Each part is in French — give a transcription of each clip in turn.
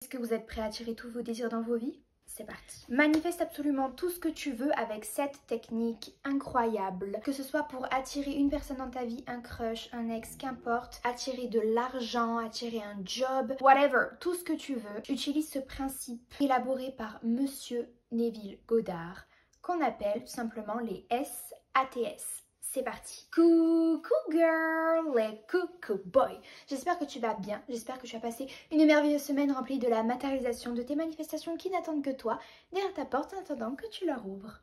Est-ce que vous êtes prêts à attirer tous vos désirs dans vos vies? C'est parti. Manifeste absolument tout ce que tu veux avec cette technique incroyable. Que ce soit pour attirer une personne dans ta vie, un crush, un ex, qu'importe. Attirer de l'argent, attirer un job, whatever. Tout ce que tu veux. Utilise ce principe élaboré par Monsieur Neville Goddard qu'on appelle tout simplement les SATS. C'est parti. Coucou girl et coucou boy. J'espère que tu vas bien, j'espère que tu as passé une merveilleuse semaine remplie de la matérialisation de tes manifestations qui n'attendent que toi derrière ta porte en attendant que tu leur ouvres.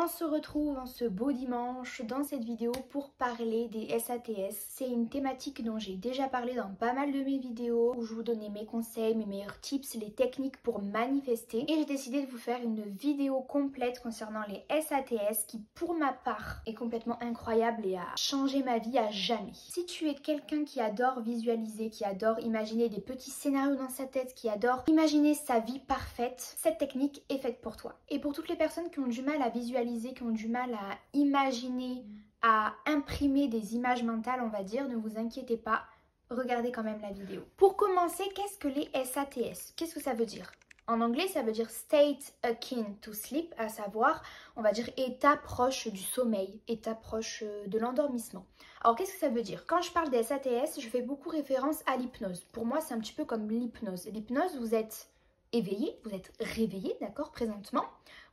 On se retrouve en ce beau dimanche dans cette vidéo pour parler des SATS. C'est une thématique dont j'ai déjà parlé dans pas mal de mes vidéos où je vous donnais mes conseils, mes meilleurs tips, les techniques pour manifester. Et j'ai décidé de vous faire une vidéo complète concernant les SATS qui pour ma part est complètement incroyable et a changé ma vie à jamais. Si tu es quelqu'un qui adore visualiser, qui adore imaginer des petits scénarios dans sa tête, qui adore imaginer sa vie parfaite, cette technique est faite pour toi. Et pour toutes les personnes qui ont du mal à visualiser, qui ont du mal à imaginer, à imprimer des images mentales, on va dire, ne vous inquiétez pas, regardez quand même la vidéo. Pour commencer, qu'est-ce que les SATS? Qu'est-ce que ça veut dire? En anglais, ça veut dire state akin to sleep, à savoir, on va dire état proche du sommeil, état proche de l'endormissement. Alors, qu'est-ce que ça veut dire? Quand je parle des SATS, je fais beaucoup référence à l'hypnose. Pour moi, c'est un petit peu comme l'hypnose. L'hypnose, vous êtes éveillé, vous êtes réveillé, d'accord, présentement.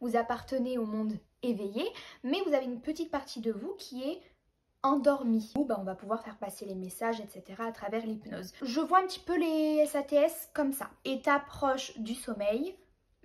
Vous appartenez au monde éveillé, mais vous avez une petite partie de vous qui est endormie. On va pouvoir faire passer les messages, etc. à travers l'hypnose. Je vois un petit peu les SATS comme ça. État proche du sommeil.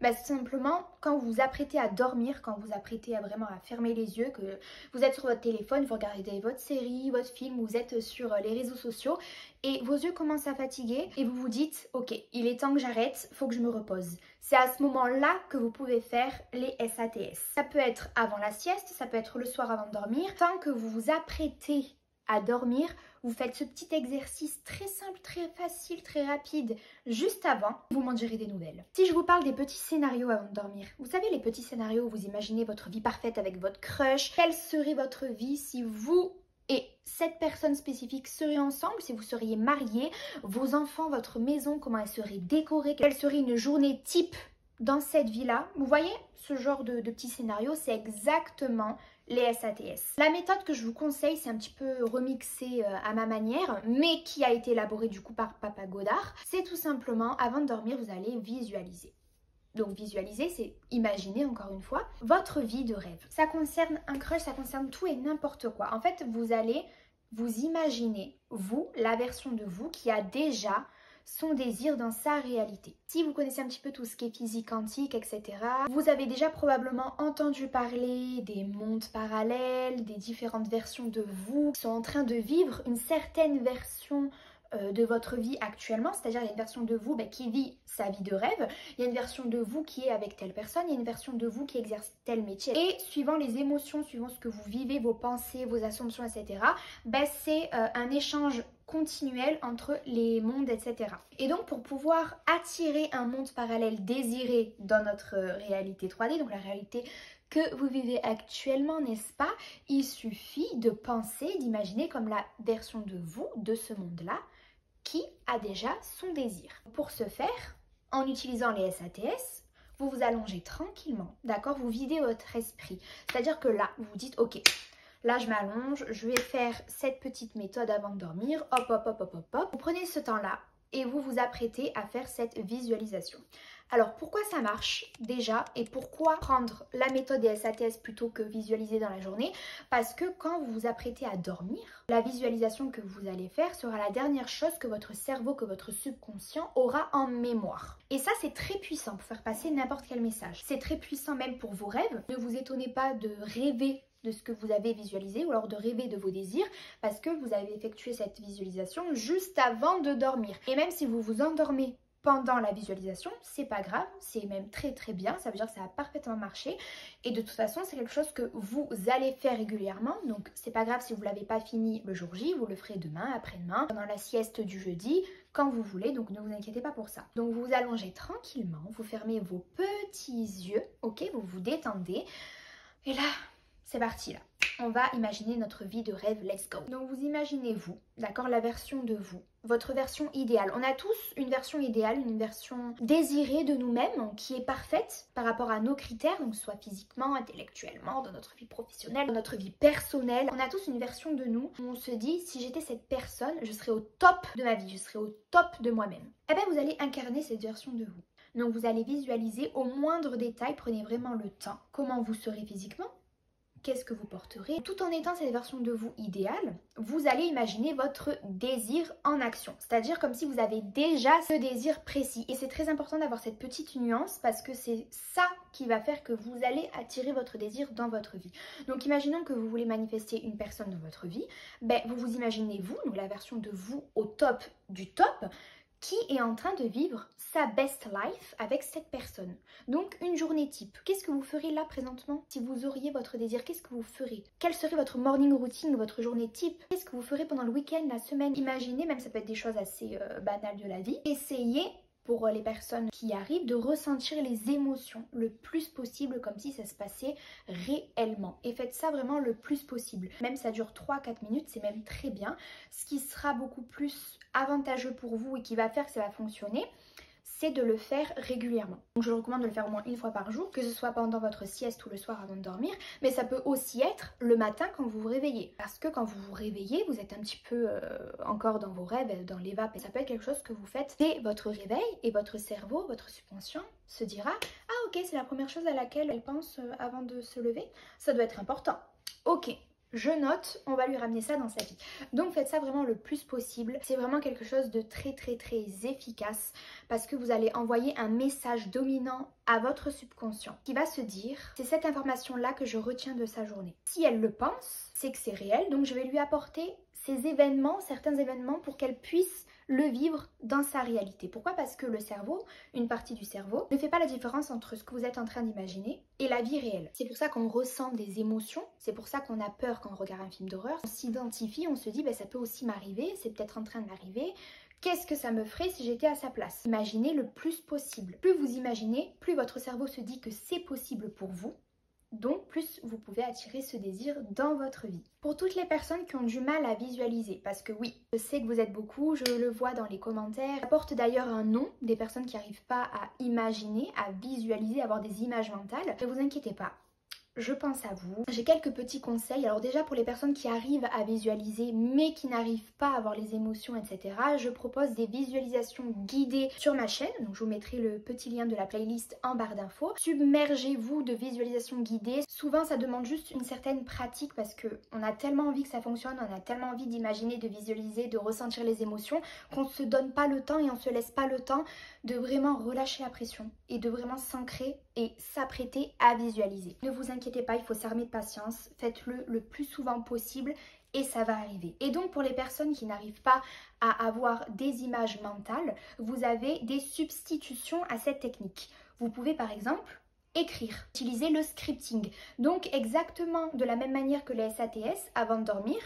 C'est simplement quand vous vous apprêtez à dormir, quand vous vous apprêtez à vraiment à fermer les yeux, que vous êtes sur votre téléphone, vous regardez votre série, votre film, vous êtes sur les réseaux sociaux et vos yeux commencent à fatiguer et vous vous dites ok, il est temps que j'arrête, faut que je me repose. C'est à ce moment-là que vous pouvez faire les SATS. Ça peut être avant la sieste, ça peut être le soir avant de dormir. Tant que vous vous apprêtez à dormir, vous faites ce petit exercice très simple, très facile, très rapide, juste avant, vous m'en direz des nouvelles. Si je vous parle des petits scénarios avant de dormir, vous savez les petits scénarios où vous imaginez votre vie parfaite avec votre crush, quelle serait votre vie si vous et cette personne spécifique seraient ensemble, si vous seriez mariés, vos enfants, votre maison, comment elle serait décorée, quelle serait une journée type dans cette vie-là. Vous voyez ce genre de petits scénarios, c'est exactement les SATS. La méthode que je vous conseille, c'est un petit peu remixé à ma manière, mais qui a été élaborée du coup par Papa Goddard. C'est tout simplement, avant de dormir, vous allez visualiser. Donc visualiser, c'est imaginer encore une fois votre vie de rêve. Ça concerne un crush, ça concerne tout et n'importe quoi. En fait, vous allez vous imaginer, vous, la version de vous qui a déjà son désir dans sa réalité. Si vous connaissez un petit peu tout ce qui est physique quantique, etc., vous avez déjà probablement entendu parler des mondes parallèles, des différentes versions de vous qui sont en train de vivre une certaine version de votre vie actuellement, c'est-à-dire il y a une version de vous qui vit sa vie de rêve, il y a une version de vous qui est avec telle personne, il y a une version de vous qui exerce tel métier. Et suivant les émotions, suivant ce que vous vivez, vos pensées, vos assumptions, etc., c'est un échange continuel entre les mondes, etc. Et donc pour pouvoir attirer un monde parallèle désiré dans notre réalité 3D, donc la réalité que vous vivez actuellement, n'est-ce pas? Il suffit de penser, d'imaginer comme la version de vous, de ce monde-là, qui a déjà son désir. Pour ce faire, en utilisant les SATS, vous vous allongez tranquillement, d'accord? Vous videz votre esprit. C'est-à-dire que là, vous vous dites, ok, là je m'allonge, je vais faire cette petite méthode avant de dormir, hop, hop, hop, hop, hop, hop. Vous prenez ce temps-là et vous vous apprêtez à faire cette visualisation. Alors pourquoi ça marche déjà et pourquoi prendre la méthode des SATS plutôt que visualiser dans la journée? Parce que quand vous vous apprêtez à dormir, la visualisation que vous allez faire sera la dernière chose que votre cerveau, que votre subconscient aura en mémoire. Et ça c'est très puissant pour faire passer n'importe quel message. C'est très puissant même pour vos rêves. Ne vous étonnez pas de rêver de ce que vous avez visualisé ou alors de rêver de vos désirs parce que vous avez effectué cette visualisation juste avant de dormir. Et même si vous vous endormez pendant la visualisation, c'est pas grave, c'est même très très bien, ça veut dire que ça a parfaitement marché et de toute façon c'est quelque chose que vous allez faire régulièrement, donc c'est pas grave si vous l'avez pas fini le jour J, vous le ferez demain, après-demain, pendant la sieste du jeudi, quand vous voulez, donc ne vous inquiétez pas pour ça. Donc vous vous allongez tranquillement, vous fermez vos petits yeux, ok, vous vous détendez et là c'est parti là. On va imaginer notre vie de rêve, let's go. Donc vous imaginez vous, d'accord, la version de vous, votre version idéale. On a tous une version idéale, une version désirée de nous-mêmes qui est parfaite par rapport à nos critères, donc soit physiquement, intellectuellement, dans notre vie professionnelle, dans notre vie personnelle. On a tous une version de nous où on se dit si j'étais cette personne, je serais au top de ma vie, je serais au top de moi-même. Eh bien vous allez incarner cette version de vous. Donc vous allez visualiser au moindre détail, prenez vraiment le temps. Comment vous serez physiquement ? Qu'est-ce que vous porterez? Tout en étant cette version de vous idéale, vous allez imaginer votre désir en action. C'est-à-dire comme si vous avez déjà ce désir précis. Et c'est très important d'avoir cette petite nuance parce que c'est ça qui va faire que vous allez attirer votre désir dans votre vie. Donc imaginons que vous voulez manifester une personne dans votre vie. Vous vous imaginez vous, donc la version de vous au top du top, qui est en train de vivre sa best life avec cette personne. Donc une journée type. Qu'est-ce que vous ferez là présentement si vous auriez votre désir? Qu'est-ce que vous ferez? Quelle serait votre morning routine, votre journée type? Qu'est-ce que vous ferez pendant le week-end, la semaine? Imaginez, même ça peut être des choses assez banales de la vie. Essayez pour les personnes qui arrivent de ressentir les émotions le plus possible comme si ça se passait réellement. Et faites ça vraiment le plus possible. Même ça dure 3-4 minutes, c'est même très bien. Ce qui sera beaucoup plus avantageux pour vous et qui va faire que ça va fonctionner, c'est de le faire régulièrement. Donc je recommande de le faire au moins une fois par jour, que ce soit pendant votre sieste ou le soir avant de dormir, mais ça peut aussi être le matin quand vous vous réveillez. Parce que quand vous vous réveillez, vous êtes un petit peu encore dans vos rêves, dans les vapes. Ça peut être quelque chose que vous faites dès votre réveil et votre cerveau, votre subconscient se dira « Ah ok, c'est la première chose à laquelle elle pense avant de se lever. Ça doit être important. Ok. » Je note, on va lui ramener ça dans sa vie. Donc faites ça vraiment le plus possible. C'est vraiment quelque chose de très efficace parce que vous allez envoyer un message dominant à votre subconscient qui va se dire c'est cette information là que je retiens de sa journée. Si elle le pense, c'est que c'est réel, donc je vais lui apporter ces événements, certains événements pour qu'elle puisse le vivre dans sa réalité. Pourquoi? Parce que le cerveau, une partie du cerveau, ne fait pas la différence entre ce que vous êtes en train d'imaginer et la vie réelle. C'est pour ça qu'on ressent des émotions, c'est pour ça qu'on a peur quand on regarde un film d'horreur. On s'identifie, on se dit ça peut aussi m'arriver, c'est peut-être en train de m'arriver. Qu'est-ce que ça me ferait si j'étais à sa place? Imaginez le plus possible. Plus vous imaginez, plus votre cerveau se dit que c'est possible pour vous. Donc plus vous pouvez attirer ce désir dans votre vie. Pour toutes les personnes qui ont du mal à visualiser, parce que oui, je sais que vous êtes beaucoup, je le vois dans les commentaires, j'apporte d'ailleurs un nom des personnes qui n'arrivent pas à imaginer, à visualiser, à avoir des images mentales. Ne vous inquiétez pas. Je pense à vous. J'ai quelques petits conseils. Alors déjà pour les personnes qui arrivent à visualiser mais qui n'arrivent pas à avoir les émotions, etc. Je propose des visualisations guidées sur ma chaîne. Donc je vous mettrai le petit lien de la playlist en barre d'infos. Submergez-vous de visualisations guidées. Souvent ça demande juste une certaine pratique parce qu'on a tellement envie que ça fonctionne, on a tellement envie d'imaginer, de visualiser, de ressentir les émotions qu'on ne se donne pas le temps et on ne se laisse pas le temps de vraiment relâcher la pression et de vraiment s'ancrer et s'apprêter à visualiser. Ne vous inquiétez pas, il faut s'armer de patience, faites-le le plus souvent possible et ça va arriver. Et donc pour les personnes qui n'arrivent pas à avoir des images mentales, vous avez des substitutions à cette technique. Vous pouvez par exemple écrire, utiliser le scripting. Donc exactement de la même manière que les SATS, avant de dormir,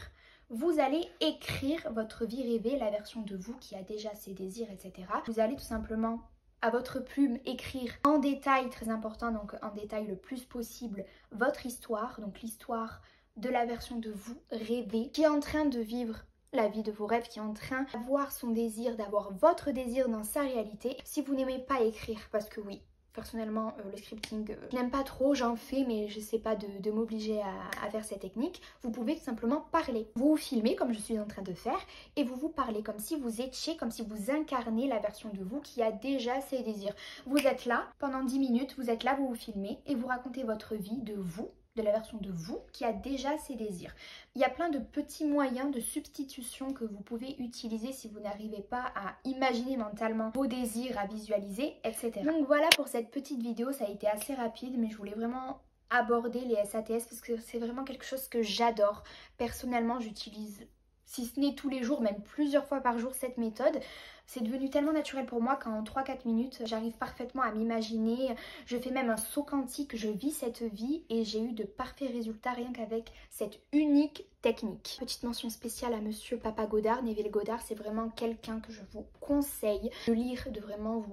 vous allez écrire votre vie rêvée, la version de vous qui a déjà ses désirs, etc. Vous allez tout simplement à votre plume écrire en détail, très important, donc en détail le plus possible, votre histoire, donc l'histoire de la version de vous rêvée qui est en train de vivre la vie de vos rêves, qui est en train d'avoir son désir, d'avoir votre désir dans sa réalité. Si vous n'aimez pas écrire, parce que oui, personnellement, le scripting, je n'aime pas trop, j'en fais, mais je sais pas de m'obliger à faire cette technique. Vous pouvez tout simplement parler. Vous vous filmez comme je suis en train de faire et vous parlez comme si vous étiez, comme si vous incarnez la version de vous qui a déjà ses désirs. Vous êtes là pendant 10 minutes, vous êtes là, vous vous filmez et vous racontez votre vie de vous, de la version de vous qui a déjà ses désirs. Il y a plein de petits moyens de substitution que vous pouvez utiliser si vous n'arrivez pas à imaginer mentalement vos désirs, à visualiser, etc. Donc voilà pour cette petite vidéo, ça a été assez rapide, mais je voulais vraiment aborder les SATS parce que c'est vraiment quelque chose que j'adore. Personnellement, j'utilise si ce n'est tous les jours, même plusieurs fois par jour cette méthode. C'est devenu tellement naturel pour moi qu'en 3-4 minutes, j'arrive parfaitement à m'imaginer. Je fais même un saut quantique, je vis cette vie et j'ai eu de parfaits résultats rien qu'avec cette unique technique. Petite mention spéciale à monsieur Papa Goddard, Neville Goddard, c'est vraiment quelqu'un que je vous conseille de lire, de vraiment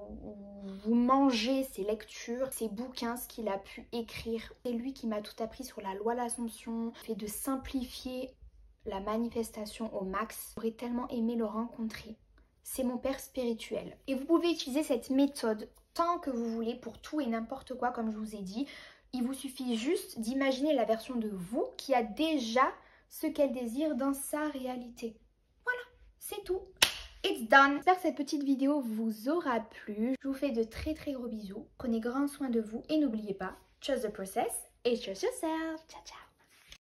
vous manger ses lectures, ses bouquins, ce qu'il a pu écrire. C'est lui qui m'a tout appris sur la loi de l'Assomption, fait de simplifier la manifestation au max. J'aurais tellement aimé le rencontrer. C'est mon père spirituel. Et vous pouvez utiliser cette méthode tant que vous voulez pour tout et n'importe quoi, comme je vous ai dit. Il vous suffit juste d'imaginer la version de vous qui a déjà ce qu'elle désire dans sa réalité. Voilà, c'est tout. It's done. J'espère que cette petite vidéo vous aura plu. Je vous fais de très gros bisous. Prenez grand soin de vous et n'oubliez pas, trust the process and trust yourself. Ciao, ciao.